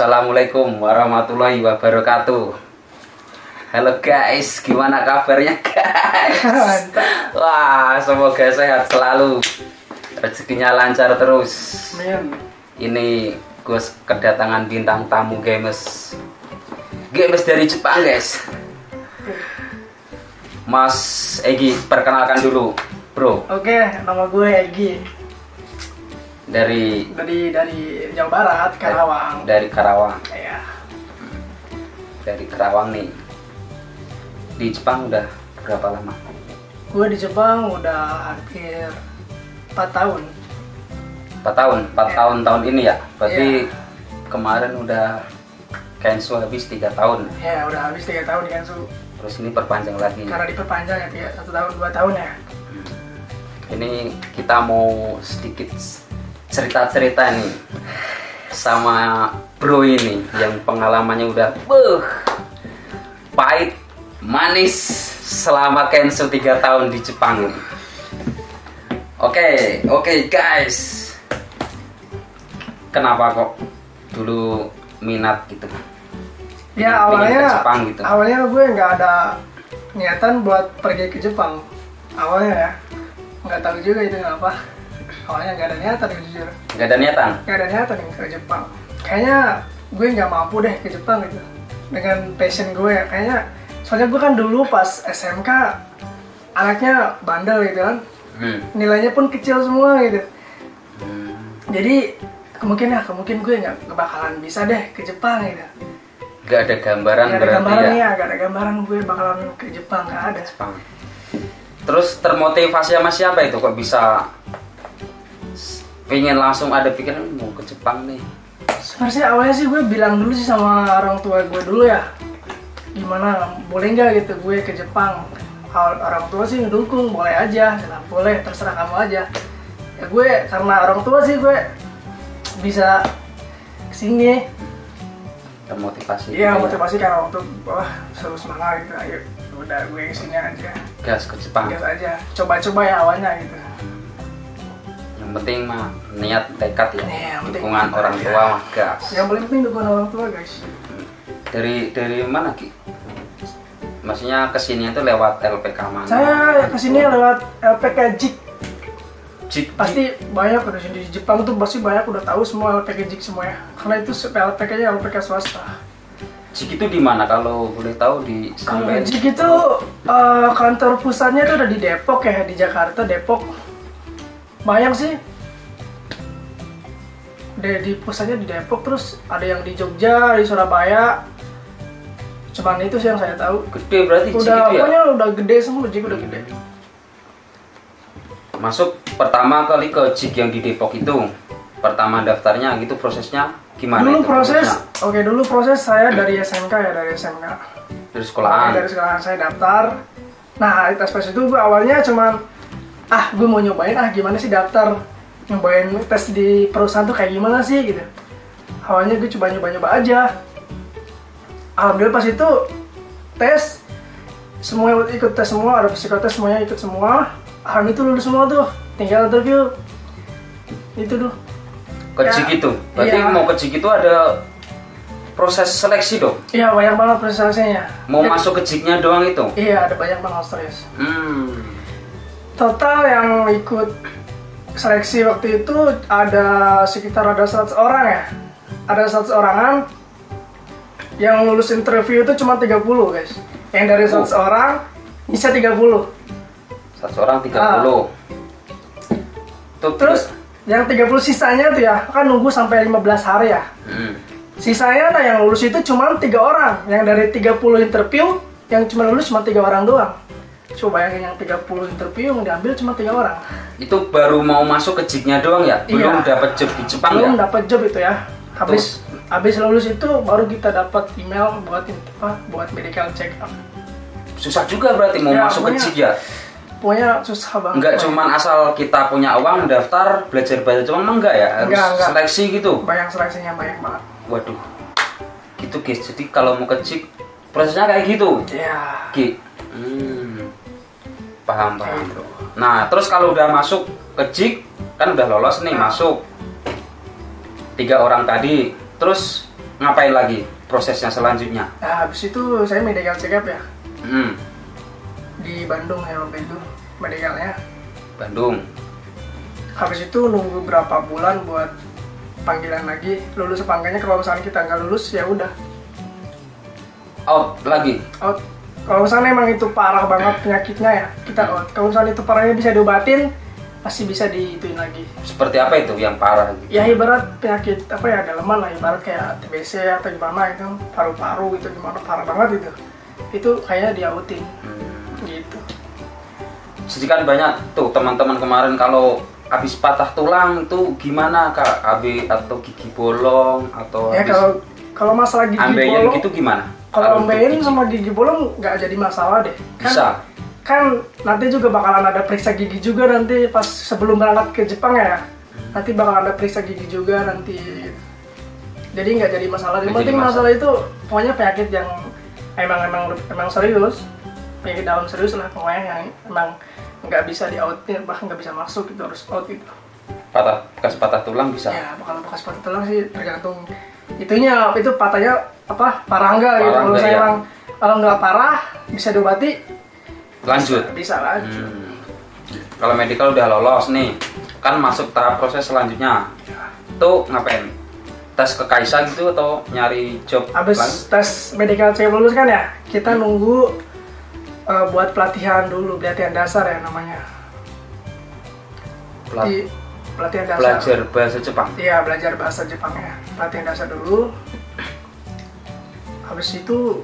Assalamualaikum warahmatullahi wabarakatuh. Halo guys, gimana kabarnya guys? Wah, semoga sehat selalu, rezekinya lancar terus. Amin. Ini gue kedatangan bintang tamu gamers dari Jepang guys. Mas Egi, perkenalkan dulu bro. Oke, nama gue Egi. Dari Jawa Barat, Karawang. Dari Karawang. Iya. Dari Karawang nih. Di Jepang udah berapa lama? Gue di Jepang udah hampir 4 tahun. 4 tahun? 4 tahun tahun ini ya? Berarti Iya. kemarin udah Kensu habis 3 tahun. Ya, udah habis 3 tahun di Kansu. Terus ini perpanjang lagi. Karena diperpanjang ya, 1 tahun, 2 tahun ya. Ini kita mau sedikit cerita-cerita nih sama bro ini yang pengalamannya udah pahit manis selama Kensu 3 tahun di Jepang. Oke guys, kenapa kok dulu minat gitu? Ya Pengen ke awalnya Jepang gitu. Awalnya gue nggak ada niatan buat pergi ke Jepang. Awalnya ya, nggak tahu juga itu kenapa. Awalnya nggak ada niatan, jujur. Nggak ada niatan? Nggak ada niatan ke Jepang. Kayaknya gue nggak mampu deh ke Jepang gitu. Dengan passion gue ya, kayaknya. Soalnya gue kan dulu pas SMK anaknya bandel gitu kan. Nilainya pun kecil semua gitu. Jadi kemungkinan gue nggak bakalan bisa deh ke Jepang gitu. Gak ada gambaran Gak ada berarti gambaran ya? Gak ada gambaran gue bakalan ke Jepang, gak ada. Jepang. Terus termotivasi sama siapa itu kok bisa pengen langsung ada pikiran mau ke Jepang nih? Sebenarnya awalnya sih gue bilang dulu sih sama orang tua gue dulu ya, gimana boleh nggak gitu gue ke Jepang. Orang tua sih ngedukung, boleh aja, nah, boleh terserah kamu aja. Ya gue karena orang tua sih gue bisa kesini. Termotivasi. Iya, motivasi karena waktu wah seru semangat gitu, ayo udah gue kesini aja. Gas ke Jepang. Gas aja, coba-coba ya awalnya gitu. Yang penting mah niat tekad ya. Iya, yang penting Dukungan orang aja. tua mah gas. Yang paling penting dukungan orang tua guys. Dari mana Ki? Maksudnya kesini itu lewat LPK mana? Saya kesini lewat LPK JIK. Jik. Pasti banyak udah di Jepang tuh pasti banyak udah tahu semua LPK JIK semuanya. Karena itu LPK-nya LPK swasta. Jik itu di mana kalau boleh tahu di Kalau sampai JIK itu kantor pusatnya itu ada di Depok ya, di Jakarta, Depok. Banyak sih. Di pusatnya di Depok, terus ada yang di Jogja, di Surabaya. Cuman itu sih yang saya tahu. Gede berarti Jik Udah itu ya? pokoknya udah gede semua, JIK udah gede. Masuk pertama kali ke JIK yang di Depok itu, pertama daftarnya gitu prosesnya gimana? Dulu itu proses, prosesnya? oke dulu proses saya dari SMK ya, dari SMK. Dari sekolahan. Dari sekolahan saya daftar. Nah, tes tes itu gue awalnya cuman gue mau nyobain gimana sih daftar, nyobain tes di perusahaan tuh kayak gimana sih gitu. Awalnya gue coba nyoba aja. Alhamdulillah pas itu tes semua ikut tes semua, ada psikotes semuanya ikut semua. Alhamdulillah itu lulus semua tuh, tinggal interview itu tuh. Ke JIK itu? Berarti Iya. mau ke JIK itu ada proses seleksi dong? Iya, banyak banget prosesnya. Mau Ya, masuk ke JIK-nya doang itu? Iya, ada banyak banget stress. Total yang ikut seleksi waktu itu ada sekitar 100 orang ya. Ada 100 orangan. Yang lulus interview itu cuma 30 guys. Yang dari 100 orang bisa 30. Satu orang 30. Terus yang 30 sisanya tuh ya kan nunggu sampai 15 hari ya. Sisanya yang lulus itu cuma 3 orang. Yang dari 30 interview yang cuma lulus cuma 3 orang doang. Coba bayangin yang 30 interview yang diambil cuma 3 orang. Itu baru mau masuk ke JIK-nya doang ya? Belum Iya. dapat job di Jepang Belum ya? dapat job itu ya. Habis lulus itu baru kita dapat email buat medical check up. Susah juga berarti mau Ya, masuk ke pokoknya- JIK ya? Pokoknya susah banget. Enggak cuman asal kita punya uang daftar belajar cuma enggak ya? Harus Enggak. seleksi gitu. Banyak seleksinya banyak banget. Waduh. Gitu guys. Jadi kalau mau ke JIK prosesnya kayak gitu. Iya. Ki. Paham. Kayak gitu. Nah, terus kalau udah masuk ke JIK kan udah lolos nih masuk 3 orang tadi. Terus ngapain lagi prosesnya selanjutnya? Nah, habis itu saya medical check up ya Hmm, di Bandung ya waktu itu medicalnya. Bandung. Habis itu nunggu berapa bulan buat panggilan lagi, lulus apa enggaknya. Kalau misalnya kita nggak lulus ya udah Out lagi. out. Kalau misalnya emang itu parah banget penyakitnya ya kita out. Kalau misalnya itu parahnya bisa diobatin, masih bisa diituin lagi. Seperti apa itu yang parah? Ya ibarat penyakit apa ya, daleman lah, ibarat kayak TBC atau gimana itu, paru-paru gitu, gimana parah banget itu kayaknya diautin gitu. Sedikit banyak tuh teman-teman kemarin kalau habis patah tulang itu gimana Kak? AB atau gigi bolong atau Ya kalau masalah gigi ambeien bolong gitu gimana? kalau untuk ambeien gigi? sama gigi bolong nggak jadi masalah deh. Bisa. Kan nanti juga bakalan ada periksa gigi juga nanti pas sebelum berangkat ke Jepang ya. Nanti bakal ada periksa gigi juga nanti. Jadi nggak jadi masalah. Yang Nggak penting jadi masalah itu pokoknya penyakit yang emang serius, penyakit dalam serius lah pokoknya, yang emang nggak bisa di-outin, bahkan nggak bisa masuk, itu harus out gitu. Bekas patah tulang bisa. Ya kalau bekas patah tulang sih tergantung itunya, itu patahnya apa parah nggak gitu. Parah Kalau nggak, saya ya. emang kalau nggak parah bisa diobati, Lanjut. bisa lanjut. Kalau medical udah lolos nih, kan masuk tahap proses selanjutnya. Tuh ngapain? Tes ke Kaisa gitu atau nyari job Habis lagi? tes medical check lulus kan ya, kita nunggu buat pelatihan dulu, pelatihan dasar ya namanya. Di pelatihan dasar. Belajar bahasa Jepang. Iya, belajar bahasa Jepang ya. Pelatihan dasar dulu. Habis itu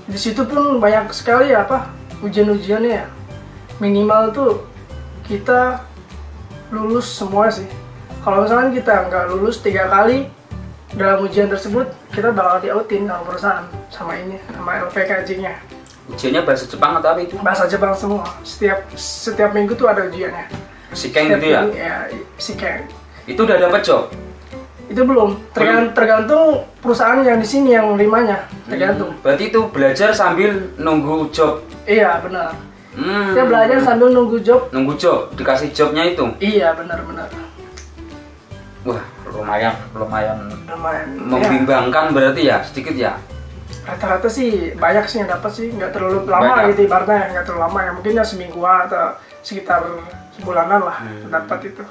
di situ pun banyak sekali apa ujian-ujiannya ya. Minimal tuh kita lulus semua sih. Kalau misalkan kita nggak lulus 3 kali dalam ujian tersebut, kita bakal di-outin sama perusahaan, sama LPKJ-nya. Ujiannya bahasa Jepang atau apa itu? Bahasa Jepang semua. Setiap minggu tuh ada ujiannya. Sikeng Setiap gitu ya? minggu, ya, Sikeng. Itu udah dapat job? Itu belum. Tergantung perusahaan yang di sini yang nerimanya. Tergantung. Berarti itu belajar sambil nunggu job. Iya, benar. Kita belajar sambil nunggu job. Nunggu job, dikasih jobnya itu. Iya, benar-benar. Wah, lumayan Lumayan. membimbangkan berarti ya, sedikit ya. Rata-rata sih banyak sih yang dapat sih, nggak terlalu lama Banyak. gitu ibaratnya, nggak terlalu lama ya, mungkin ya semingguan atau sekitar sebulanan lah dapat itu.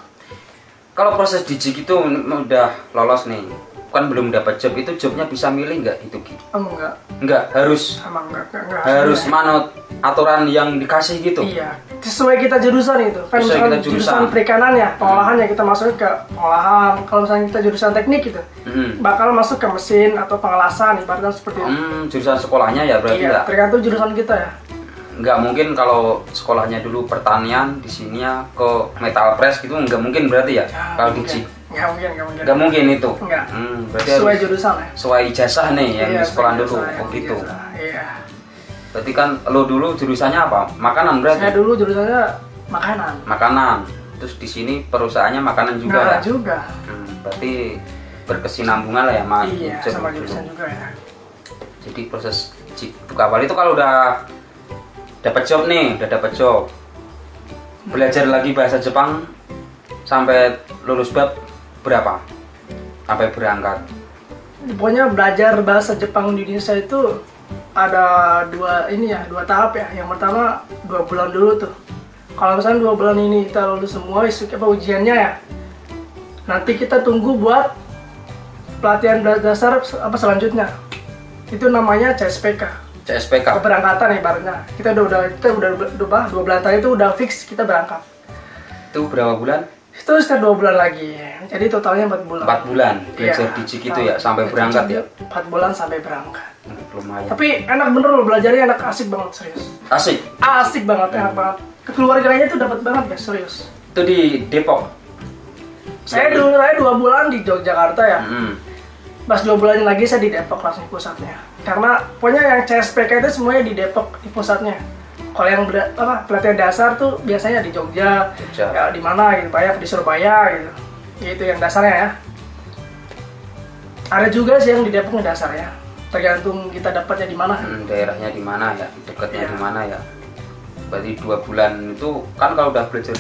Kalau proses didik itu udah lolos nih, kan belum dapat job, itu jobnya bisa milih nggak itu Ki? Enggak, Enggak, harus emang enggak harus sebenarnya. manut aturan yang dikasih gitu. Iya, sesuai kita jurusan itu. Kan Sesuai misalkan kita jurusan. perikanan ya, pengolahan ya kita masuk ke pengolahan. Kalau misalnya kita jurusan teknik gitu, bakal masuk ke mesin atau pengelasan, ibaratnya seperti itu. Jurusan sekolahnya ya berarti Iya, nggak? tergantung jurusan kita ya. Nggak mungkin kalau sekolahnya dulu pertanian, di sininya ke metal press gitu, nggak mungkin berarti ya? Kalau didik Nggak mungkin. nggak mungkin itu. Nggak. Berarti Sesuai harus jurusan ya. sesuai ijazah nih yang Iya, di sekolah sesuai dulu. jurusan Oh yang gitu. ijazah. Iya. Berarti kan lo dulu jurusannya apa? Makanan berarti? Saya dulu jurusannya makanan. Makanan. Terus di sini perusahaannya makanan juga Nah, ya? juga. Berarti berkesinambungan lah ya sama Iya, job sama dulu. jurusan juga ya. Jadi proses buka awal itu kalau udah dapat job nih, udah dapat job, belajar lagi bahasa Jepang sampai lulus bab berapa? Sampai berangkat. Pokoknya belajar bahasa Jepang di Indonesia itu ada dua tahap ya. Yang pertama 2 bulan dulu tuh. Kalau misalnya 2 bulan ini kita lulus semua ujiannya ya, nanti kita tunggu buat pelatihan dasar apa selanjutnya. Itu namanya CSPK. CSPK. Keberangkatan ibaratnya. Kita udah 2 bulan tadi itu udah fix kita berangkat. Itu berapa bulan? Itu sekitar 2 bulan lagi. Jadi totalnya 4 bulan. 4 bulan belajar Iya, didik itu ya sampai berangkat ya. 4 bulan sampai berangkat. Lumayan. Tapi enak bener loh belajarnya, enak, asik banget, serius. Asik. Asik banget, enak banget. Kekeluarganya tuh dapat banget guys, serius. Itu di Depok. Saya 2 bulan di Yogyakarta ya. Pas 2 bulan lagi saya di Depok langsung pusatnya. Karena pokoknya yang CSPK itu semuanya di Depok di pusatnya. Kalau yang pelatihan dasar tuh biasanya di Jogja. Ya di mana gitu, banyak di Surabaya gitu. Itu yang dasarnya ya. Ada juga sih yang di Depok yang dasar ya. Tergantung kita dapatnya di mana. Daerahnya di mana ya, dekatnya Iya. di mana ya. Berarti 2 bulan itu kan kalau udah belajar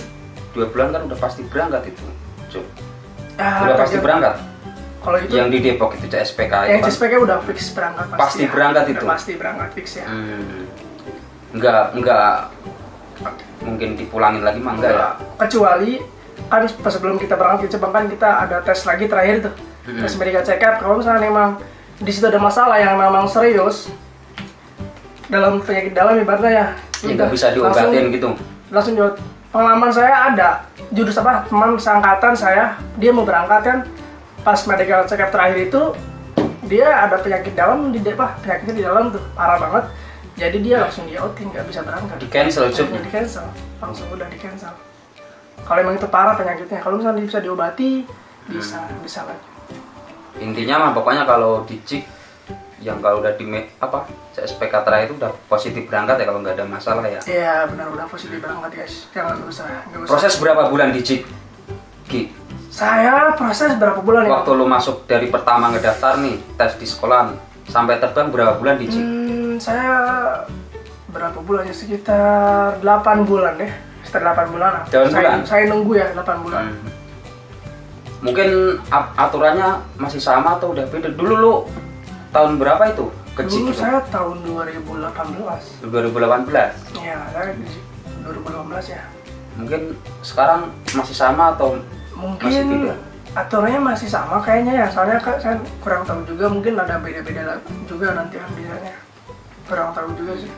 2 bulan kan udah pasti berangkat itu. Udah pasti berangkat. Kalau itu yang di Depok itu CSPK yang itu kan CSPK udah fix berangkat pasti ya. berangkat Udah itu. pasti berangkat fix ya. Enggak mungkin dipulangin lagi mah enggak ya. Kecuali kan pas sebelum kita berangkat ke Jepang kan kita ada tes lagi terakhir tuh. Tes medical check up. Kalau misalnya memang di situ ada masalah yang memang serius dalam penyakit dalam ibaratnya ya. Yang nggak bisa diobatin gitu. Langsung jawab. Pengalaman saya ada jurus apa teman seangkatan saya dia mau berangkat kan pas medical check up terakhir itu dia ada penyakit dalam penyakitnya di dalam tuh parah banget. Jadi dia langsung di outing, nggak bisa berangkat. Di cancel job. Di cancel, langsung udah di cancel. Kalau emang itu parah penyakitnya, kalau misalnya bisa diobati, bisa lagi. Intinya mah pokoknya kalau di JIK yang kalau udah di CSPK terakhir itu udah positif berangkat ya kalau nggak ada masalah ya. Iya benar udah positif berangkat guys, jangan usah. Proses berapa bulan di JIK? Ki? Saya proses berapa bulan ya? Waktu lu masuk dari pertama ngedaftar nih tes di sekolahan sampai terbang berapa bulan di JIK? Saya berapa bulan ya? Sekitar 8 bulan deh. Sekitar 8 bulan. Saya nunggu ya 8 bulan. Mungkin aturannya masih sama atau udah beda? Dulu lu tahun berapa itu ke JIK? Dulu itu? saya tahun 2018. 2018? Iya, saya di JIK 2018 ya. Mungkin sekarang masih sama atau mungkin masih beda? Aturannya masih sama kayaknya ya. Soalnya saya kurang tahu juga, mungkin ada beda-beda juga nanti ambilannya. Kurang tahu juga sih.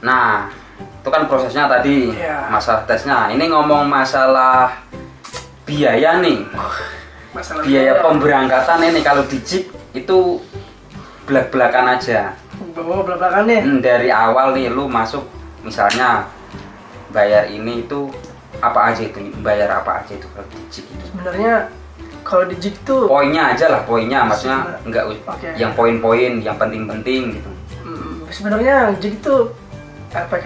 Nah, itu kan prosesnya tadi, masalah tesnya. Ini ngomong masalah biaya nih. Biaya pemberangkatan ini kalau di JIK itu belak-belakan aja. Belak-belakan nih? Dari awal nih lu masuk misalnya bayar ini itu apa aja itu? Bayar apa aja itu kalau di JIK itu? Sebenarnya kalau di JIK tuh poinnya aja lah, poinnya maksudnya enggak yang poin-poin yang penting-penting gitu. Sebenarnya JIK itu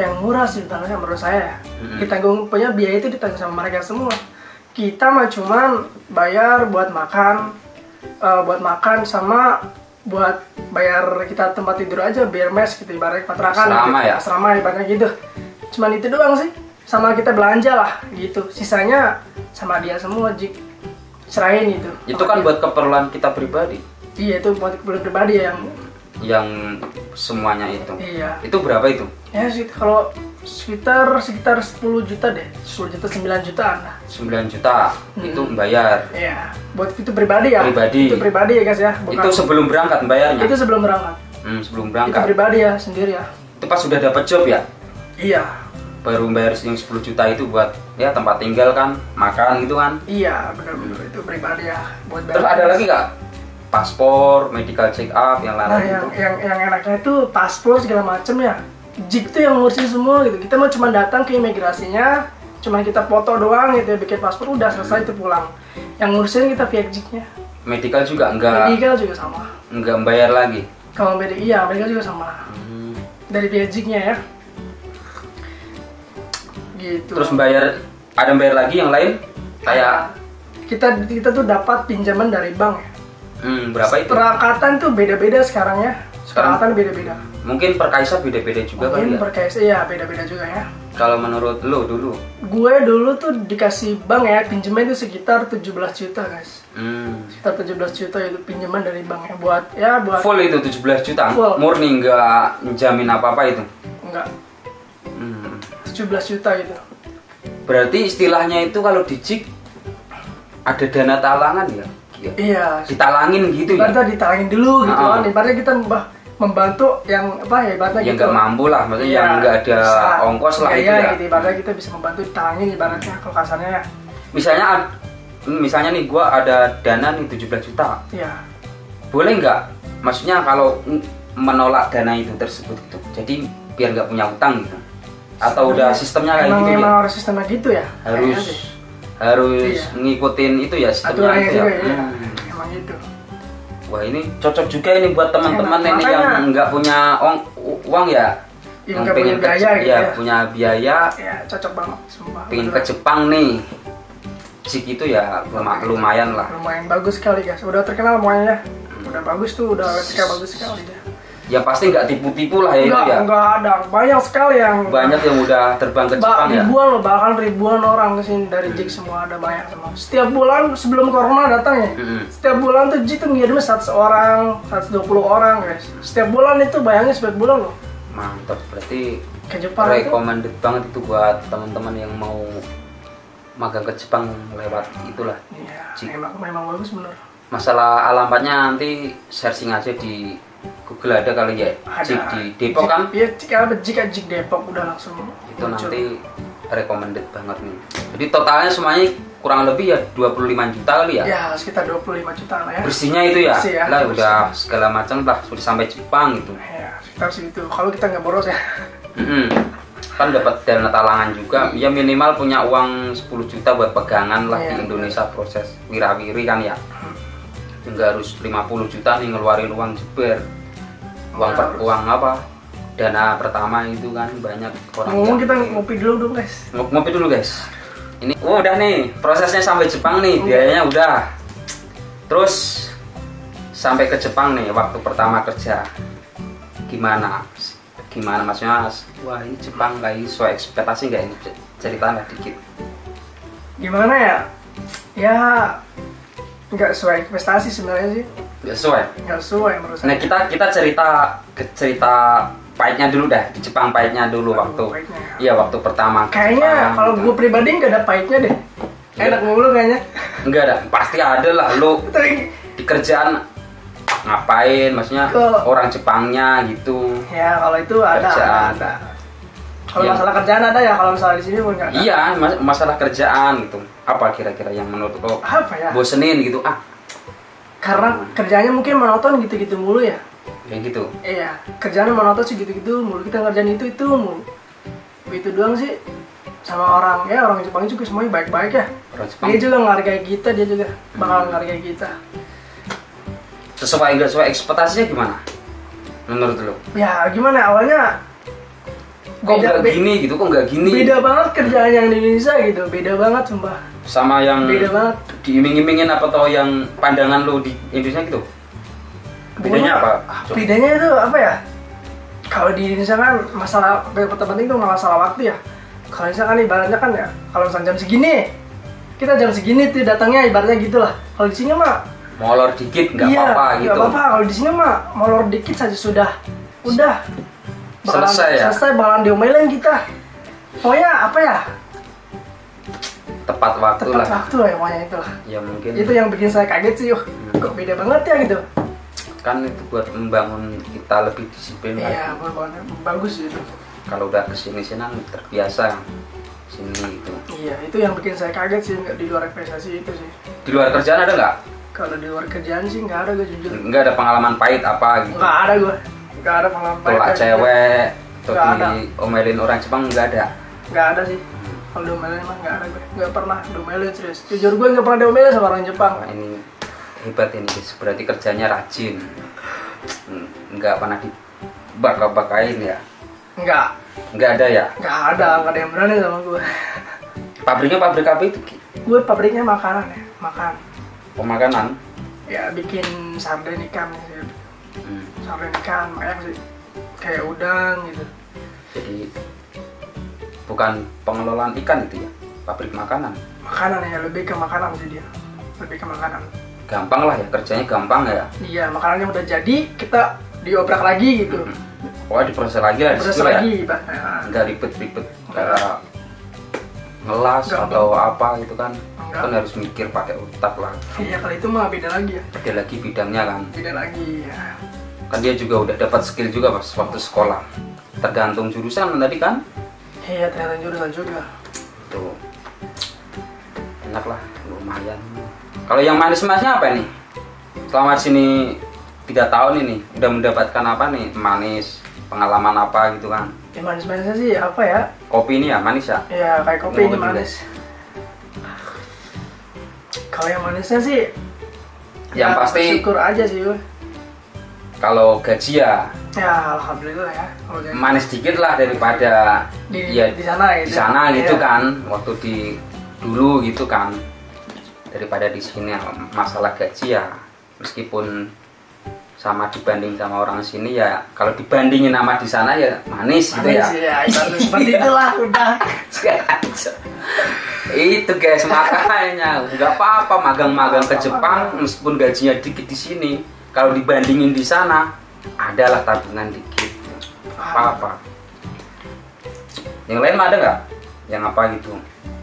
yang murah sih sebenarnya menurut saya. Ditanggung punya biaya itu ditanggung sama mereka semua. Kita mah cuman bayar buat makan sama buat bayar kita tempat tidur aja, biar mes gitu ibaratnya kontrakan asrama ibaratnya gitu. Cuman itu doang sih. Sama kita belanja lah gitu. Sisanya sama dia semua JIK. Serahin itu. Itu kan buat keperluan kita pribadi. Iya, itu buat keperluan pribadi yang semuanya itu. Iya. Itu berapa itu? Ya kalau sekitar 10 juta deh. 10 juta 9 jutaan lah. 9 juta itu bayar. Iya. Buat itu pribadi ya. Pribadi. Itu pribadi ya guys ya. Itu sebelum berangkat bayarnya. Itu sebelum berangkat. Sebelum berangkat. Itu pribadi ya sendiri ya. Itu pas sudah dapat job ya? Iya. Baru bayar yang 10 juta itu buat ya tempat tinggal kan, makan gitu kan? Iya, benar-benar itu pribadi ya buat bayar. Terus ada lagi nggak? Paspor, medical check up, yang lain gitu? yang enaknya itu paspor segala macem ya. JIK tuh yang ngurusin semua gitu. Kita mau cuma datang ke imigrasinya, cuma kita foto doang gitu, bikin paspor udah selesai itu pulang. Yang ngurusin kita via JIK-nya. Medical juga enggak? Medical juga sama. Enggak bayar lagi? Kalau medical juga sama. Dari via JIK-nya ya. Gitu. Terus ada bayar lagi yang lain? Kayak kita tuh dapat pinjaman dari bank ya. Berapa itu? Perangkatan tuh beda-beda sekarang ya. Perangkatan beda-beda. Mungkin per kaisa beda-beda juga kan ya? Mungkin per kaisa ya beda-beda juga ya. Kalau menurut lo dulu? Gue dulu tuh dikasih bank ya, pinjaman itu sekitar 17 juta guys. Sekitar 17 juta itu pinjaman dari bank ya buat full itu 17 juta? Full. Murni nggak menjamin apa-apa itu? Enggak. 17 juta itu. Berarti istilahnya itu kalau di JIK ada dana talangan ya? Iya. Ditalangin gitu ya? Ibaratnya ditalangin dulu gitu kan. Ibaratnya kita membantu yang ibaratnya yang gitu. nggak mampu lah, maksudnya yang nggak ada ongkos lah itu ya. Gitu, ibaratnya kita bisa membantu ditalangin ibaratnya kalau kasarnya ya. Misalnya nih gue ada dana nih 17 juta. Iya. Boleh nggak? Maksudnya kalau menolak dana itu tersebut gitu. Jadi biar nggak punya utang gitu. Atau udah sistemnya kayak gitu ya? Emang harus sistemnya gitu ya? Harus ngikutin itu ya sistemnya itu ya? Emang gitu. Wah ini cocok juga ini buat teman-teman ini yang nggak punya uang ya? Yang pengen biaya gitu ya? Punya biaya. Ya cocok banget sumpah. Pengen ke Jepang nih. JIK itu ya lumayan lah. Lumayan bagus sekali guys. Udah terkenal semuanya. Udah bagus tuh, udah terkenal bagus sekali deh. ya pasti nggak tipu-tipu lah ya itu ya. Enggak ada, banyak sekali yang udah terbang ke Jepang ya. Ribuan loh, bahkan ribuan orang kesini dari JIC semua, ada banyak semua. Setiap bulan sebelum corona datang ya, setiap bulan tuh JIC tuh ngirim 100 orang, 120 orang guys. Setiap bulan itu bayangin setiap bulan loh. Mantap, berarti Ke Jepang recommended banget itu buat teman-teman yang mau magang ke Jepang lewat itulah. Iya, JIC. memang bagus bener. Masalah alamatnya nanti searching aja di Google ada kali ya. JIC di Depok kan? Iya, JIC Depok udah langsung Itu muncul. nanti recommended banget nih. Jadi totalnya semuanya kurang lebih ya 25 juta kali ya. Ya, sekitar 25 juta lah ya. Bersihnya itu ya. Bersih ya, Lah bersih. udah segala macam lah sudah sampai Jepang gitu. Ya, sekitar situ. Kalau kita nggak boros ya. Kan dapat dana talangan juga. Ya minimal punya uang 10 juta buat pegangan lah Iya. di Indonesia proses wirawiri kan ya. Enggak harus 50 juta nih ngeluarin uang jeber. Uang apa? Dana pertama itu kan banyak orang. Ngomong kita ngopi dulu dong guys. Ngopi dulu guys. Ini udah nih prosesnya sampai Jepang nih, biayanya udah. Terus sampai ke Jepang nih waktu pertama kerja gimana? Gimana maksudnya? Wah ini Jepang kayak sesuai ekspektasi nggak ini? Ceritalah dikit. Gimana ya? Ya nggak sesuai investasi sebenarnya sih. Nggak sesuai. Nggak sesuai menurut saya. Nah kita cerita pahitnya dulu dah di Jepang, pahitnya dulu waktu. Pahitnya. Iya waktu pertama. ke Kayaknya Jepang, kalau gitu. gue pribadi nggak ada pahitnya deh. Enak mulu kayaknya. Enggak ada, pasti ada lah lu Tapi di kerjaan ngapain, maksudnya Ke- orang Jepangnya gitu. ya kalau itu ada. Kerjaan. Ada. Kalau Iya. masalah kerjaan ada ya, kalau misalnya di sini pun nggak ada. Iya, masalah kerjaan gitu. Apa kira-kira yang menurut lo Apa ya? bosenin gitu? Karena kerjanya mungkin monoton gitu-gitu mulu ya. Kayak gitu. Iya, kerjanya monoton sih gitu-gitu mulu. Kita ngerjain itu mulu. Itu doang sih. Sama orang Jepang juga semuanya baik-baik ya. Orang Jepang Dia juga menghargai kita, dia juga bakal menghargai kita. sesuai nggak sesuai ekspektasinya gimana? Menurut lo? Ya gimana awalnya Kok nggak gini gitu? Kok nggak gini? beda banget kerjaan yang di Indonesia gitu, beda banget sumpah. Sama yang Beda banget. diiming-imingin apa tau yang pandangan lo di Indonesia gitu? Bedanya apa? Bedanya itu apa ya? Kalau di Indonesia kan masalah yang penting itu masalah waktu ya. Kalau Indonesia kan ibaratnya kan ya, kalau misalnya jam segini, kita jam segini tuh datangnya ibaratnya gitulah. Kalau di sini mah Molor dikit nggak iya, apa-apa gitu. nggak apa-apa. Kalau di sini mah molor dikit saja udah Selesai ya? Selesai bakalan diomelin kita. Pokoknya apa ya? Tepat waktu Tepat lah. waktu lah ya, pokoknya itulah. Ya mungkin. Itu yang bikin saya kaget sih, kok beda banget ya gitu. Kan itu buat membangun kita lebih disiplin lagi. Iya, bagus sih itu. Kalau udah kesini kan terbiasa sini gitu. Iya, itu yang bikin saya kaget sih, nggak di luar ekspektasi itu sih. Di luar kerjaan ada nggak? Kalau di luar kerjaan sih nggak ada gue jujur. Nggak ada pengalaman pahit apa gitu? Nggak ada gue. Nggak ada pengalaman Tolak pahit. cewek atau Nggak ada. diomelin orang Jepang nggak ada. Nggak ada sih. Kalau diomelin mah nggak ada gue. Nggak pernah diomelin serius. Jujur gue nggak pernah diomelin sama orang Jepang. Wah, ini hebat ini guys. Berarti kerjanya rajin. Nggak pernah dibaka-bakain ya? Nggak. Nggak ada ya? Nggak ada yang berani sama gue. Pabriknya pabrik apa itu? Ki? Gue pabriknya makanan ya, makan. Pemakanan? Ya bikin sarden ikan gitu. Hmm. Sarden ikan banyak sih. Kayak udang gitu. Jadi bukan pengelolaan ikan itu ya? Pabrik makanan? Makanan ya, lebih ke makanan sih dia. Lebih ke makanan. Gampang lah ya, kerjanya gampang ya? Iya, makanannya udah jadi, kita diobrak lagi gitu. Wah diproses lagi lah di Proses situ ya? lagi, ibaratnya. Nggak ribet-ribet kayak ngelas Nggak, atau apa gitu kan? Nggak. Kan harus mikir pakai otak lah. Iya, kalau itu mah beda lagi ya. Ada lagi bidangnya kan? Beda lagi ya. Kan dia juga udah dapat skill juga pas waktu sekolah. Tergantung jurusan tadi kan? Iya, ternyata jurusan juga. Tuh enak lah, lumayan. Kalau yang manis-manisnya apa nih? Selama di sini 3 tahun ini udah mendapatkan apa nih? Manis, pengalaman apa gitu kan? Ya manis-manisnya sih apa ya? Kopi ini ya manis ya? Ya kayak kopi ini Ngomong manis. Kalau yang manisnya sih Yang ya, pasti syukur aja sih gue. kalau gaji ya Ya alhamdulillah ya. Kalau jadi manis dikit lah daripada di ya sana gitu. di sana gitu Iya. kan, waktu di dulu gitu kan, daripada di sini. Masalah gaji ya meskipun sama dibanding sama orang sini ya, kalau dibandingin sama di sana ya manis gitu ya. Seperti itulah udah. Itu guys, makanya nggak apa-apa magang-magang ke Jepang meskipun gajinya dikit di sini, kalau dibandingin di sana adalah tabungan dikit. Apa-apa. Yang lain ada nggak? Yang apa gitu?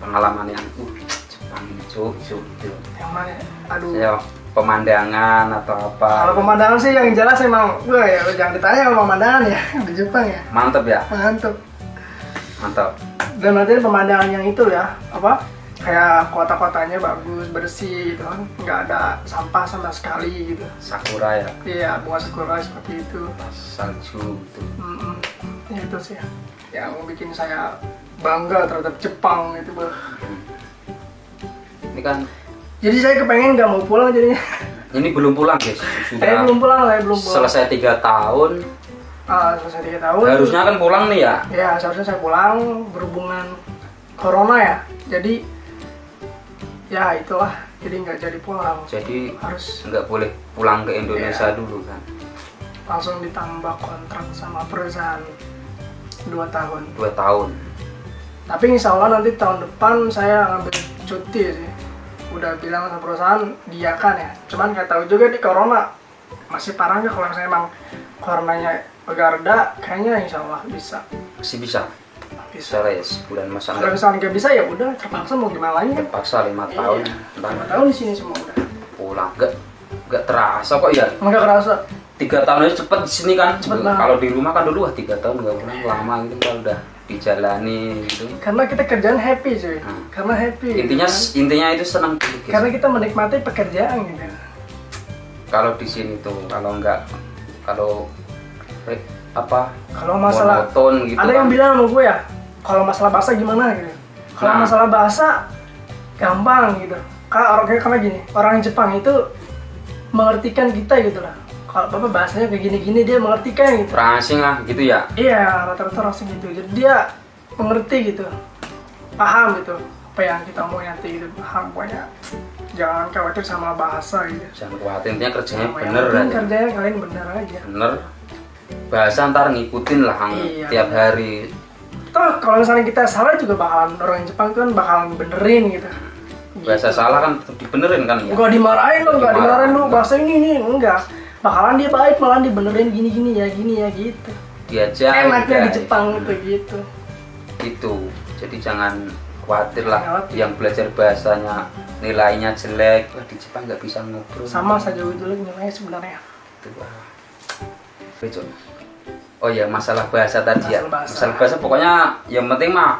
Pengalaman yang Jepang ini cuk gitu. Yang mana? Aduh. Ya, pemandangan atau apa? Kalau pemandangan sih yang jelas emang, wah ya jangan ditanya kalau pemandangan ya di Jepang ya. Mantep ya? Mantap. Dan nanti pemandangan yang itu ya, apa? Kayak kota-kotanya bagus, bersih gitu kan, nggak ada sampah sama sekali gitu. Sakura ya? Iya, bunga sakura seperti itu. Salju gitu. Ya itu sih yang bikin saya bangga terhadap Jepang itu, Bang. Ini kan. Jadi saya kepengen nggak mau pulang jadinya. Ini belum pulang guys, sudah. Saya belum pulang. Selesai 3 tahun. Selesai 3 tahun. Harusnya kan pulang nih ya? Ya, seharusnya saya pulang berhubungan corona ya. Jadi ya itulah, jadi nggak jadi pulang. Jadi harus nggak boleh pulang ke Indonesia dulu kan? Langsung ditambah kontrak sama perusahaan 2 tahun. 2 tahun. Tapi insya Allah nanti tahun depan saya ngambil cuti sih. Udah bilang sama perusahaan diakan ya. Cuman nggak tahu juga di corona masih parah nggak. Kalau misalnya emang coronanya Garda, kayaknya insya Allah bisa. Masih bisa. Bisa lah ya, sebulan masa. Kalau misalnya nggak bisa ya udah, terpaksa mau gimana lagi kan? Terpaksa 5 tahun. 5 tahun di sini semua udah. Pulang nggak terasa kok ya. Nggak kerasa. 3 tahun aja cepet di sini kan. Cepet banget. Kalau di rumah kan dulu 3 tahun nggak pulang, lama gitu kalau udah dijalani gitu. Karena kita kerjaan happy cuy. Karena happy. Intinya itu senang gitu. Karena kita menikmati pekerjaan gitu. Kalau di sini tuh kalau kalau masalah monoton gitu ada kan. yang bilang sama gue ya, kalau masalah bahasa gimana gitu. Kalau masalah bahasa gampang gitu. Karena gini, orang Jepang itu mengertikan kita gitu lah. Kalau bapak bahasanya kayak gini-gini dia mengertikan gitu. Orang asing lah gitu ya. Iya, rata-rata asing gitu. Jadi dia mengerti gitu, paham gitu apa yang kita mau nanti gitu. Paham, pokoknya jangan khawatir sama bahasa gitu. Jangan khawatir, intinya kerjanya Yang bener penting aja. kerjanya kalian bener aja. Bener. Bahasa ntar ngikutin lah tiap hari. Toh kalau misalnya kita salah juga bakalan, orang Jepang kan bakalan benerin gitu. Bahasa salah kan tetap dibenerin kan ya. Enggak dimarahin lo, enggak dimarahin lo, bahasa ini enggak. Bakalan dia baik, malah dibenerin gini ya gitu. Diajar. Enaknya di Jepang itu gitu. Itu. Jadi jangan khawatir lah Khawatir. yang belajar bahasanya nilainya jelek. Wah, di Jepang nggak bisa ngobrol. Sama saja itu nilainya sebenarnya. Itu Betul. Oh ya, masalah bahasa tadi ya. Masalah Masalah bahasa pokoknya yang penting mah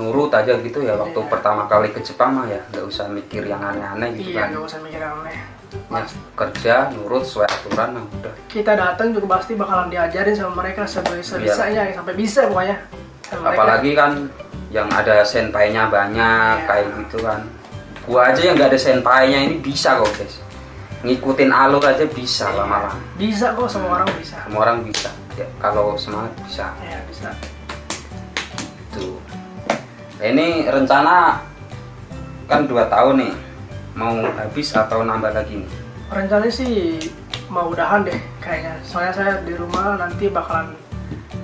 nurut aja gitu ya. Waktu pertama kali ke Jepang mah ya nggak usah mikir yang aneh-aneh gitu Iya, kan. nggak usah mikir yang aneh. Ya, kerja nurut sesuai aturan nah udah. Kita datang juga pasti bakalan diajarin sama mereka sebisanya sampai bisa pokoknya. Sama Apalagi kan yang ada senpainya banyak kayak gitu kan. Gua aja yang nggak ada senpainya ini bisa kok guys. Ngikutin alur aja bisa lama-lama. Bisa kok, semua orang bisa. Semua orang bisa. Ya, kalau semangat bisa. Iya, bisa. Tuh. Nah, ini rencana kan 2 tahun nih. Mau habis atau nambah lagi nih? Rencananya sih mau udahan deh kayaknya. Soalnya saya di rumah nanti bakalan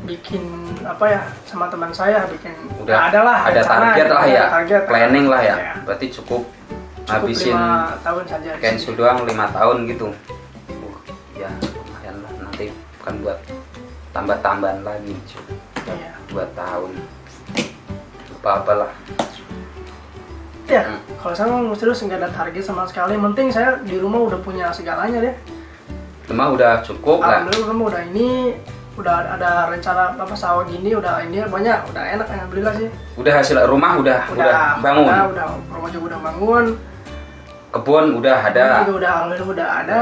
bikin apa ya, sama teman saya bikin ada target lah ya, target, planning lah ya. Ya. Berarti cukup Habisin habisin 5 tahun saja. Kensu doang 5 tahun gitu. Ya lumayan lah, nanti bukan buat tambah-tambahan lagi cuy. Iya. 2 tahun apa-apalah. Ya, kalau saya mau terus nggak ada target sama sekali. Penting saya di rumah udah punya segalanya deh. Rumah udah cukup lah. Alhamdulillah rumah udah ini, udah ada rencana apa sawah gini, udah ini banyak, udah enak alhamdulillah sih. Udah hasil rumah udah bangun. Udah rumah juga udah bangun. Kebun udah ada. Juga alhamdulillah udah ada.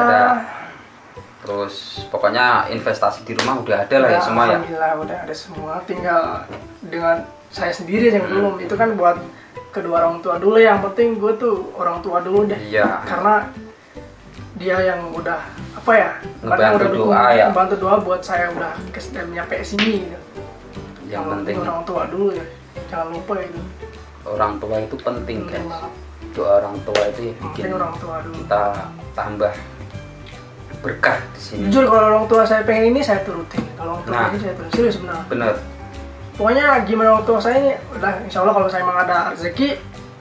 Terus pokoknya investasi di rumah udah ada lah ya semua ya. Alhamdulillah udah ada semua. Tinggal dengan saya sendiri yang belum. Itu kan buat kedua orang tua dulu. Yang penting gue tuh orang tua dulu deh. Iya. Karena dia yang udah apa ya? Ngebantu doa ya. Ngebantu doa buat saya udah nyampe sini gitu. Yang penting orang tua dulu ya. Jangan lupa itu. Orang tua itu penting kan. Banget. Doa orang tua itu ya bikin Penting orang tua dulu. kita tambah berkah di sini. Jujur kalau orang tua saya pengen ini saya turutin. Kalau orang tua Nah. ini saya turutin. Serius benar. Bener. Pokoknya gimana orang tua saya ini, udah insya Allah kalau saya emang ada rezeki,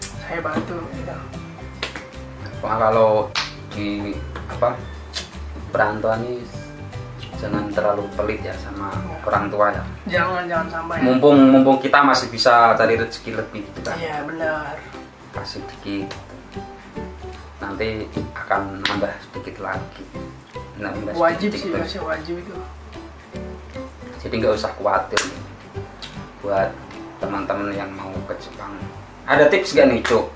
saya bantu. Gitu. Wah, kalau di perantauan ini jangan terlalu pelit ya sama orang tua ya. Jangan sampai. Mumpung kita masih bisa cari rezeki lebih gitu kan. Iya benar. Kasih dikit. Nanti akan nambah sedikit lagi. Nambah Wajib sedikit sih, terus. masih wajib itu. Jadi nggak usah khawatir buat teman-teman yang mau ke Jepang. Ada tips gak nih Cuk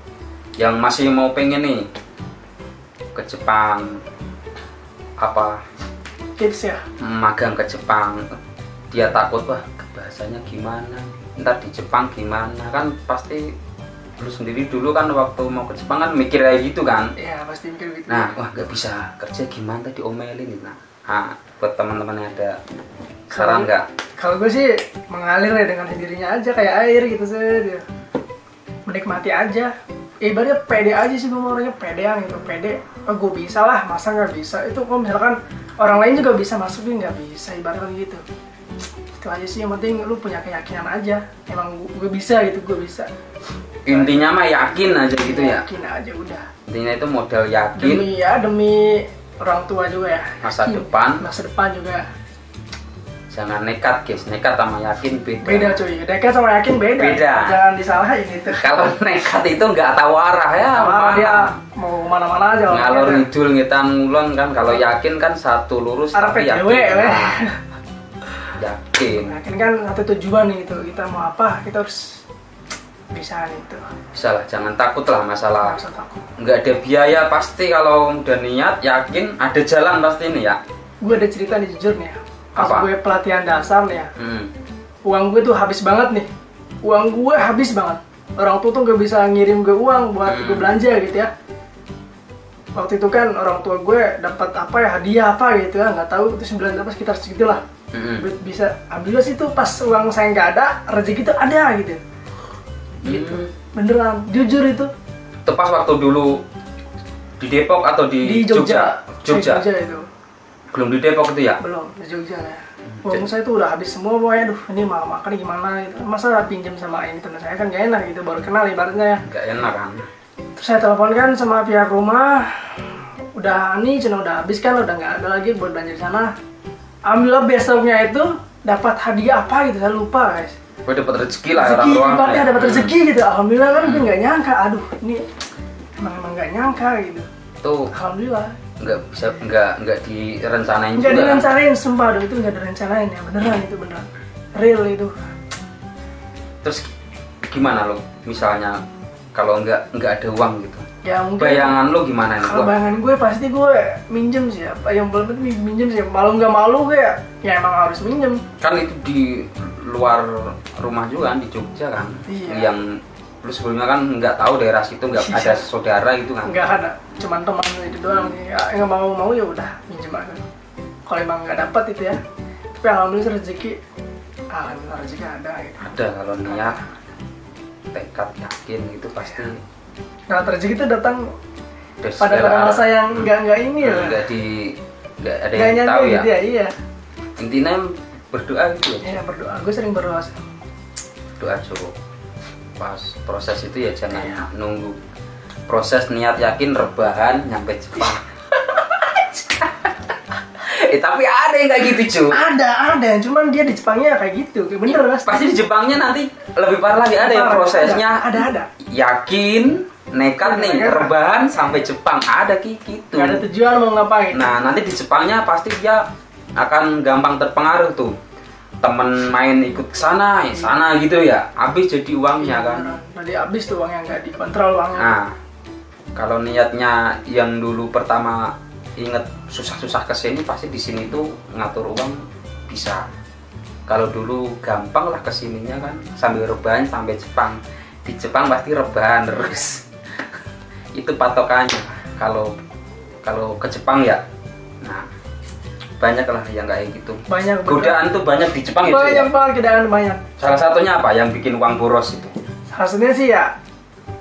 yang masih mau pengen nih ke Jepang, apa Tips ya. magang ke Jepang, dia takut wah bahasanya gimana, ntar di Jepang gimana, kan pasti lu sendiri dulu kan waktu mau ke Jepang kan mikir kayak gitu kan. Iya pasti mikir gitu. Nah, wah nggak bisa kerja gimana tadi diomelin. Nah, buat teman-teman yang ada saran nggak? Kalau gue sih mengalir ya dengan sendirinya aja kayak air gitu sih. Menikmati aja. Ibaratnya pede aja sih, gue orangnya pedean gitu, pede. Oh gue bisa lah, masa nggak bisa? Itu kalau misalkan orang lain juga bisa masukin nggak bisa, ibaratnya gitu. Itu aja sih, yang penting lu punya keyakinan aja. Emang gue bisa gitu, gue bisa. Intinya mah yakin aja gitu ya. Yakin aja udah. Intinya itu modal yakin. Demi orang tua juga ya. Masa Yakin. depan. Masa depan juga. Jangan nekat guys, nekat sama yakin beda. Beda cuy, nekat sama yakin beda. Beda. Jangan disalahin itu. Kalau nekat itu nggak tahu arah ya. Sama dia mau mana-mana aja. Ngalor orangnya. ngidul ngitan ngulon kan. Kalau yakin kan satu lurus Arah tapi PDW, yakin. weh. Yakin. Yakin kan satu tujuan nih itu. Kita mau apa, kita harus bisa itu. Bisa lah, jangan takut lah masalah. Nggak usah takut. Nggak ada biaya pasti kalau udah niat yakin ada jalan pasti ini ya. Gue ada cerita nih jujur nih ya. Pas Apa? gue pelatihan dasar nih ya. Hmm. Uang gue tuh habis banget nih. Uang gue habis banget. Orang tua tuh gak bisa ngirim gue uang buat gue belanja gitu ya. Waktu itu kan orang tua gue dapat apa ya, hadiah apa gitu ya, nggak tahu itu 9 apa sekitar segitulah. Bisa alhamdulillah sih tuh pas uang saya nggak ada, rezeki itu ada gitu. Gitu. Beneran, jujur itu. Itu pas waktu dulu di Depok atau Di Jogja. Jogja. Jogja itu. Belum di Depok itu ya? Belum, di Jogja ya. Uang saya tuh udah habis semua, pokoknya aduh ini mau makan gimana gitu. Masa pinjam sama ini teman saya kan gak enak gitu, baru kenal ibaratnya ya. Nggak enak kan? Terus saya teleponkan sama pihak rumah, udah nih cina udah habis kan, udah nggak ada lagi buat belanja di sana. Alhamdulillah besoknya itu dapat hadiah apa gitu, saya lupa guys. Gue dapat rezeki lah orang Rezeki, tua. ibaratnya dapat rezeki gitu. Alhamdulillah kan gue nggak nyangka, aduh ini emang nggak nyangka gitu. Tuh Alhamdulillah. nggak direncanain Nggak juga. direncanain, sumpah aduh itu nggak direncanain ya, beneran itu beneran. Real itu. Terus gimana lo? Misalnya kalau nggak ada uang gitu. Ya mungkin. Bayangan lo gimana nih? Kalau bayangan gue pasti gue minjem sih ya. Yang paling penting minjem sih. Malu nggak malu gue ya emang harus minjem. Kan itu di luar rumah juga kan, di Jogja kan. Iya. Yang lu sebelumnya kan nggak tahu daerah situ, nggak Iya. ada saudara gitu kan. Nggak ada, cuman teman itu doang. Ya nggak mau ya udah minjem aja. Kalau emang nggak dapat itu ya. Tapi alhamdulillah rezeki ada gitu. Ada kalau niat, tekad, yakin itu pasti. Nah rezeki itu datang Dari pada segala masa arah. yang nggak ini ya. nggak ada Nggak yang nyangka tahu ya. gitu ya, iya. Intinya berdoa gitu ya. Iya berdoa, gue sering berdoa sih. Doa cukup. Pas proses itu ya jangan Iya. nunggu. Proses niat yakin rebahan nyampe Jepang. Tapi ada yang kayak gitu cuy. Ada, cuman dia di Jepangnya kayak gitu, kayak bener mas. Pasti di Jepangnya nanti lebih parah lagi, ada yang Parah, prosesnya ada. yakin, nekat nih, Nekat. rebahan sampai Jepang, ada kayak gitu. Gak ada tujuan mau ngapain. Nah nanti di Jepangnya pasti dia akan gampang terpengaruh tuh. Temen main ikut sana gitu ya, habis jadi uangnya kan. Tadi habis tuh uangnya nggak dikontrol uangnya. Nah kalau niatnya yang dulu pertama inget susah-susah kesini, pasti di sini tuh ngatur uang bisa. Kalau dulu gampang lah kesininya kan, sambil rebahan sampai Jepang. Di Jepang pasti rebahan terus. Itu patokannya. Kalau ke Jepang ya, nah banyak lah yang kayak gitu. Banyak Godaan tuh banyak di Jepang itu. Banyak Ya? banget godaan banyak. Salah satunya apa yang bikin uang boros itu? Salah satunya sih ya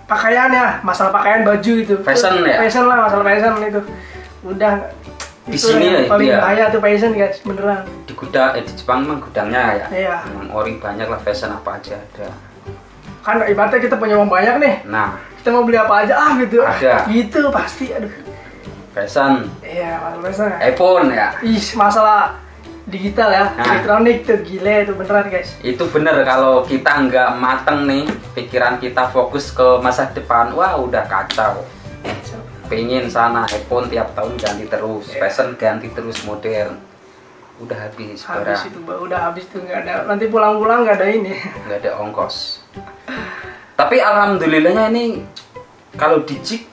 pakaian ya, masalah pakaian baju itu. Fashion ya? Fashion lah, masalah fashion itu. Udah Di Itu sini yang ya, paling iya. bahaya tuh fashion guys, beneran. Di gudang di Jepang memang gudangnya ya. Iya. Memang ori banyak lah, fashion apa aja ada. Kan ibaratnya kita punya uang banyak nih, Nah, kita mau beli apa aja gitu. Ada. Gitu pasti, aduh. fashion, Iya, masalah ya. iPhone ya. Ih, masalah digital ya, Nah. elektronik tuh gile itu beneran guys. Itu bener, kalau kita nggak mateng nih, pikiran kita fokus ke masa depan, wah udah kacau. Pengen sana iPhone tiap tahun ganti terus, Iya. fashion ganti terus modern. Udah habis Habis barang, itu, Mbak, udah habis tuh nggak ada. Nanti pulang-pulang nggak ada ini. nggak ada ongkos. Tapi alhamdulillahnya ini kalau di JIK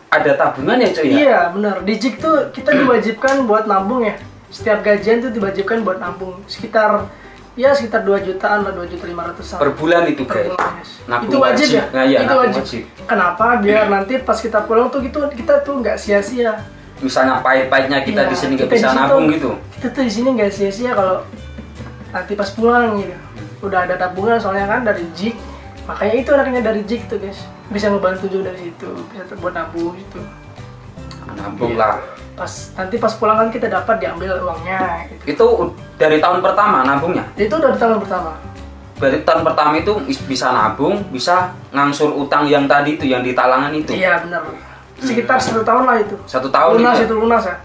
ada tabungan ya cuy ya? Iya, bener. Di JIK tuh kita diwajibkan buat nabung ya. Setiap gajian tuh diwajibkan buat nabung. Sekitar 2 jutaan lah, 2.500.000 Per bulan itu per guys. bulan, guys. Nabung Itu wajib ya? Nah, iya, itu nabung wajib. wajib. Kenapa? Biar nanti pas kita pulang tuh gitu kita tuh nggak sia-sia. Misalnya pahit-pahitnya kita Iya, di sini nggak kita bisa di situ- nabung gitu. Kita tuh di sini nggak sia-sia kalau nanti pas pulang gitu. Udah ada tabungan soalnya kan dari JIK. Makanya itu anaknya dari JIK tuh guys. Bisa ngebantu juga dari situ. Bisa buat nabung gitu. Nabung Iya. lah. Nanti pas pulang kan kita dapat diambil uangnya gitu. Itu dari tahun pertama nabungnya. Itu udah di tahun pertama. Berarti tahun pertama itu bisa nabung, bisa ngangsur utang yang tadi itu, yang di talangan itu. Iya benar. Sekitar 1 tahun lah itu. 1 tahun lunas itu. itu lunas ya.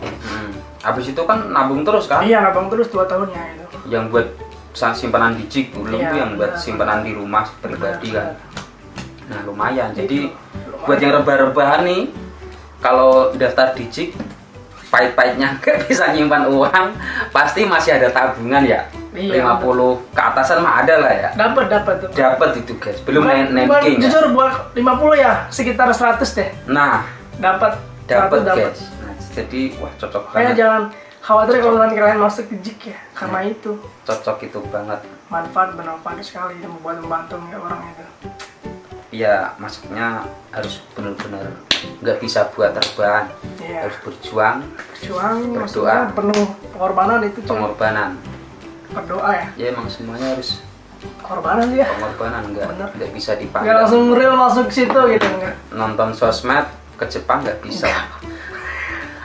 Habis itu kan nabung terus kan? Iya nabung terus 2 tahunnya itu. Yang buat simpanan di JIK dulu Iya, tuh yang buat benar. simpanan di rumah pribadi Benar, kan. Nah lumayan. Jadi Lumayan. buat yang rebah-rebahan nih, kalau daftar di JIK, pahit-pahitnya nggak bisa nyimpan uang, pasti masih ada tabungan ya. Iya, 50 ke atasan mah ada lah ya. Dapat tuh. Dapat itu guys. Belum Bukan- netking. Ya? Jujur buat 50 ya sekitar 100 deh. Nah, Dapat. dapat 100 guys. Nah, jadi wah cocok Makanya banget. jangan khawatir kalau nanti kalian masuk ke JIK ya. Karena itu Cocok itu banget. manfaat bermanfaat sekali dan membantu orang itu. Iya, maksudnya harus benar-benar nggak bisa buat terbang, Iya. harus berjuang, Berjuang Berdoa. maksudnya penuh pengorbanan itu cuy. pengorbanan. Berdoa ya. Ya emang semuanya harus Pengorbanan sih ya. pengorbanan, Bener. nggak bisa Nggak dipandang. langsung real masuk ke situ gitu enggak. Nonton sosmed ke Jepang nggak bisa.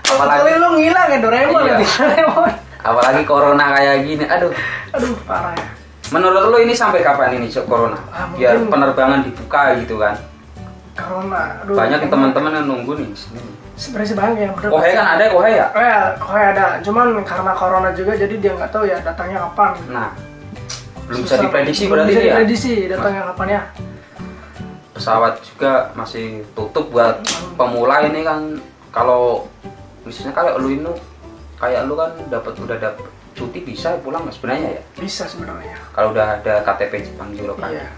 Apalagi lu ngilang ya Doraemon Iya. ya Doraemon. Apalagi corona kayak gini, aduh. Aduh parah ya. Menurut lo ini sampai kapan ini Cok, corona? Ah, Biar mungkin- penerbangan dibuka gitu kan? Corona. Aduh, Banyak kayaknya teman-teman yang nunggu nih. Sini. sebenarnya sih banyak yang bener. Kohe kan ada Kohe ya? Kohe ada. Cuman karena corona juga jadi dia nggak tahu ya datangnya kapan. Nah, belum bisa Susah. diprediksi Belum berarti bisa ini ya? diprediksi datangnya kapan ya. Pesawat juga masih tutup buat pemula ini kan. Kalau misalnya kayak lu ini, kayak lu kan udah dapat cuti bisa pulang nggak sebenarnya ya? Bisa sebenarnya. Kalau udah ada KTP Jepang Euro kan. Iya.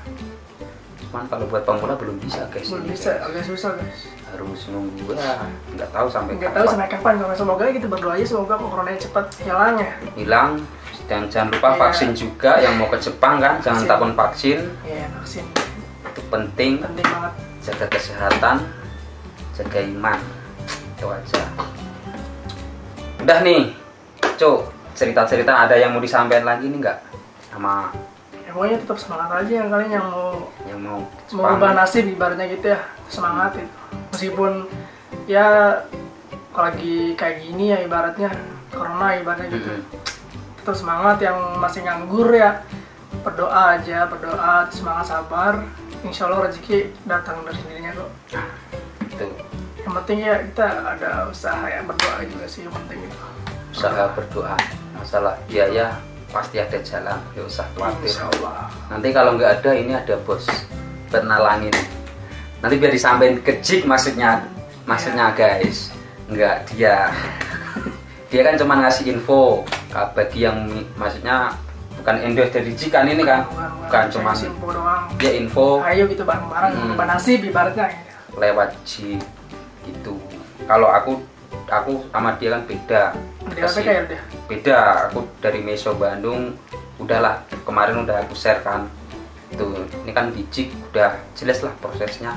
Cuman kalau buat pemula belum bisa guys. Belum Ini, bisa, guys. agak susah guys. Harus nunggu ya, nggak tahu sampai Nggak tahu kapan. sampai kapan. Semoga kita berdoa aja semoga coronanya cepat hilang ya. Hilang. Dan jangan lupa Iya. vaksin juga yang mau ke Jepang kan, jangan Vaksin. takut vaksin. Iya vaksin Itu penting. penting banget. Jaga kesehatan, jaga iman. Itu aja. Udah nih, Cuk, cerita-cerita ada yang mau disampaikan lagi nih nggak? Sama Ya pokoknya tetap semangat aja yang kalian yang yang mau mau ubah nasib ibaratnya gitu ya, semangat itu. Meskipun ya kalau lagi kayak gini ya ibaratnya corona ibaratnya gitu. Tetap semangat yang masih nganggur ya. Berdoa aja, berdoa, semangat, sabar. Insya Allah rezeki datang dari sendirinya kok. Itu Yang penting ya kita ada usaha ya, berdoa juga sih yang penting itu. usaha berdoa. Masalah biaya pasti ada jalan, nggak usah khawatir. Insya Allah. Nanti kalau nggak ada, ini ada bos penalangin. Nanti biar disampaikan ke JIK maksudnya guys, nggak dia. Dia kan cuma ngasih info bagi yang maksudnya bukan endorse dari JIK kan ini kan, bukan cuma info doang. dia info Ayo gitu bareng-bareng, ubah nasib ibaratnya. lewat JIK gitu. Kalau aku sama dia kan beda. Dia apa kayak udah. Beda, aku dari Meso Bandung udahlah kemarin udah aku share kan. Tuh, ini kan di JIK udah jelas lah prosesnya.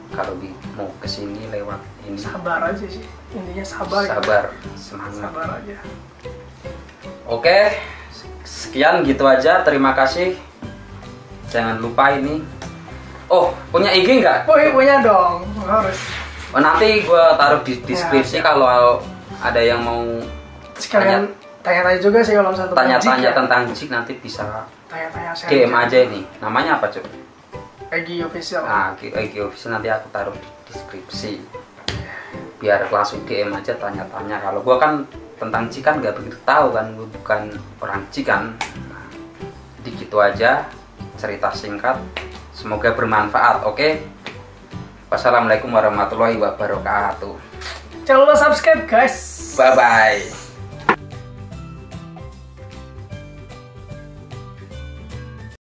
Kalau mau kesini lewat ini Sabar aja sih, intinya sabar. sabar, semangat. Sabar aja. Oke, sekian gitu aja. Terima kasih. Jangan lupa ini. Oh, punya IG nggak? Oh iya punya dong, harus. Oh, nanti gue taruh di deskripsi Ya. kalau ada yang mau sekalian tanya-tanya juga sih kalau misalnya tanya-tanya tentang Jik, nanti bisa tanya-tanya DM aja ini. Namanya apa, Cuk? Egi Official. Nah, Egi Official nanti aku taruh di deskripsi. Biar langsung DM aja tanya-tanya. Kalau gua kan tentang Jik kan nggak begitu tahu kan, gua bukan orang Jik kan. Jadi gitu aja cerita singkat. Semoga bermanfaat. Oke. Wassalamualaikum warahmatullahi wabarakatuh. Jangan lupa subscribe guys. Bye bye.